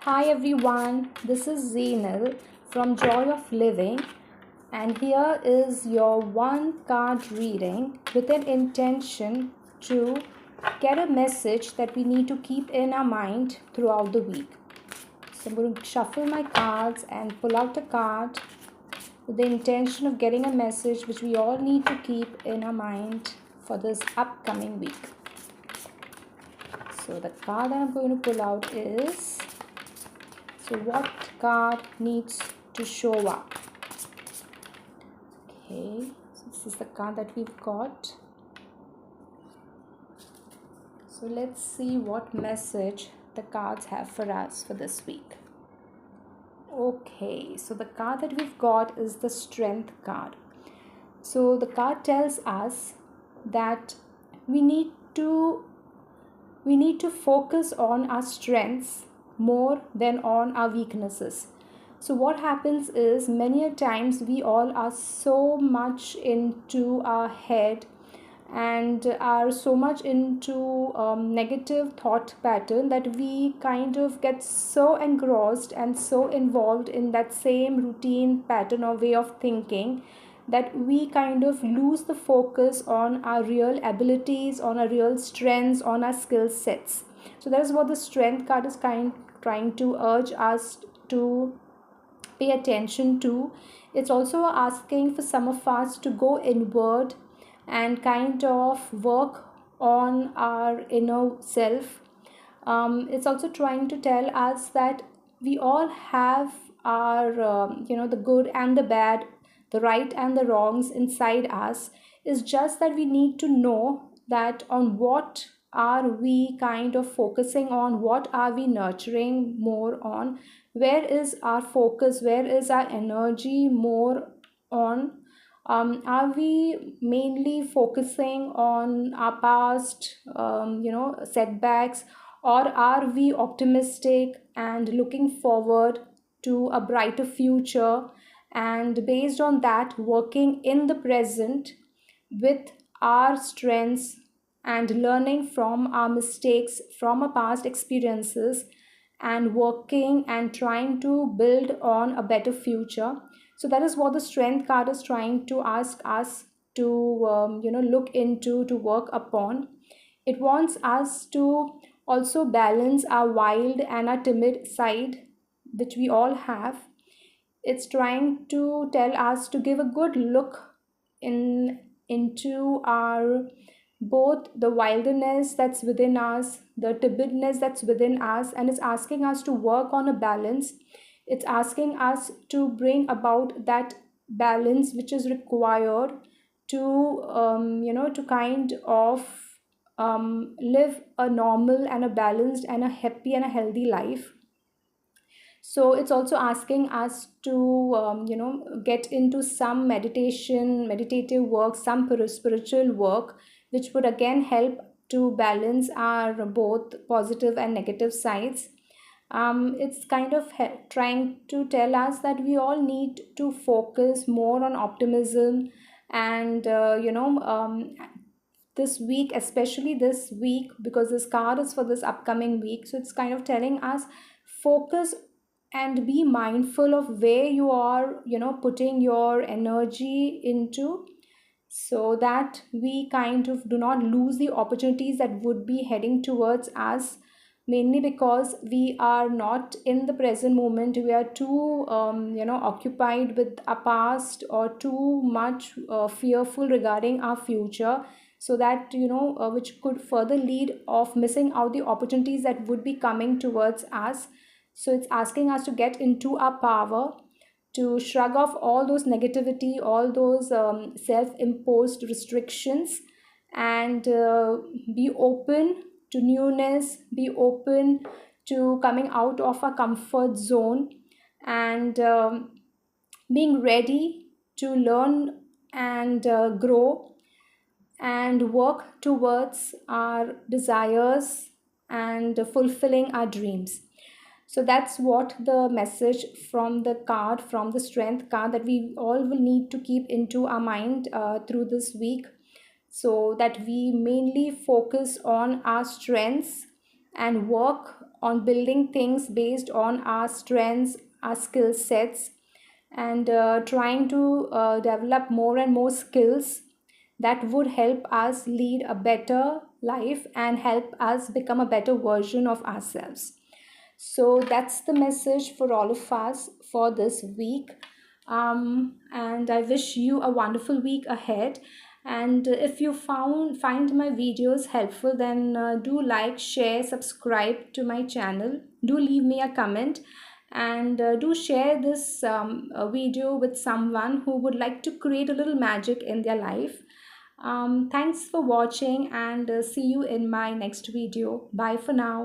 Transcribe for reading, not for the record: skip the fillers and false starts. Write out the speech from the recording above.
Hi everyone, this is Zinal from Joy of Living, and here is your one card reading with an intention to get a message that we need to keep in our mind throughout the week. So I'm going to shuffle my cards and pull out a card with the intention of getting a message which we all need to keep in our mind for this upcoming week. So the card that I'm going to pull out is, so what card needs to show up? Okay, so this is the card that we've got. So let's see what message the cards have for us for this week. Okay, so the card that we've got is the Strength card. So the card tells us that we need to focus on our strengths more than on our weaknesses. So what happens is, many a times we all are so much into our head and are so much into negative thought pattern that we kind of get so engrossed and so involved in that same routine pattern or way of thinking that we kind of lose the focus on our real abilities, on our real strengths, on our skill sets. So that is what the Strength card is trying to urge us to pay attention to. It's also asking for some of us to go inward and kind of work on our inner self. It's also trying to tell us that we all have our the good and the bad, the right and the wrongs inside us. Is just that we need to know that on what are we kind of focusing on, what are we nurturing more on, where is our focus, where is our energy more on. Are we mainly focusing on our past setbacks, or are we optimistic and looking forward to a brighter future, and based on that working in the present with our strengths and learning from our mistakes, from our past experiences, and working and trying to build on a better future. So that is what the Strength card is trying to ask us to look into, to work upon. It wants us to also balance our wild and our timid side, which we all have. It's trying to tell us to give a good look into our both the wilderness that's within us, the timidness that's within us, and it's asking us to work on a balance. It's asking us to bring about that balance which is required to to kind of live a normal and a balanced and a happy and a healthy life. So it's also asking us to get into some meditative work, some spiritual work, which would again help to balance our both positive and negative sides. It's kind of trying to tell us that we all need to focus more on optimism, and this week, especially this week, because this card is for this upcoming week. So it's kind of telling us, focus and be mindful of where you are putting your energy into, so that we kind of do not lose the opportunities that would be heading towards us, mainly because we are not in the present moment. We are too occupied with our past, or too much fearful regarding our future, so that which could further lead of missing out the opportunities that would be coming towards us. So it's asking us to get into our power, to shrug off all those negativity, all those self-imposed restrictions, and be open to newness, be open to coming out of our comfort zone, and being ready to learn and grow and work towards our desires and fulfilling our dreams. So that's what the message from the card, from the Strength card, that we all will need to keep into our mind through this week, so that we mainly focus on our strengths and work on building things based on our strengths, our skill sets, and trying to develop more and more skills that would help us lead a better life and help us become a better version of ourselves. So that's the message for all of us for this week. And I wish you a wonderful week ahead. And if you find my videos helpful, then do like, share, subscribe to my channel. Do leave me a comment, and do share this video with someone who would like to create a little magic in their life. Thanks for watching, and see you in my next video. Bye for now.